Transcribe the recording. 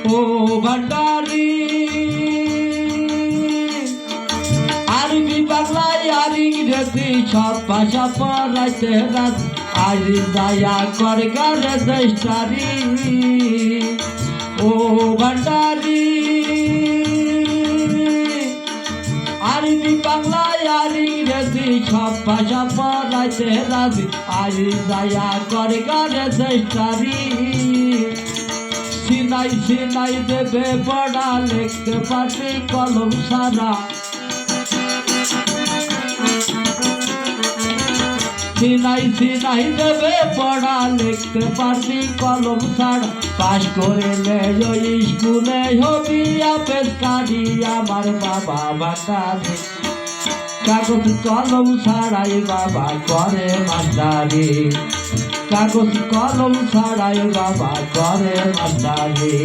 ও ভান্ডারি আরবি বাংলায় আর ইংরেজি সব ভাষা পড়াইতে রাত আজ দয়া কর গারে দেশটারি ও ভান্ডারি আরবি বাংলায় আর ইংরেজি সব ভাষা পড়াইতে রাত আজ দয়া কর গারে দেশটারি সিনাই সিনাই দেবে পড়া লিখতে পারবি কলম সারা সিনাই সিনাই দেবে পড়া লিখতে পারবি কলম ছাড়া পাশ করলে ওই স্কুলে হবি আবেদকারী আমার বাবা ভান্ডারি কাগজ কলম ছাড়াই বাবা করে ভান্ডারি কাগজ কলম ছাড়াই বাবা করে ভান্ডারি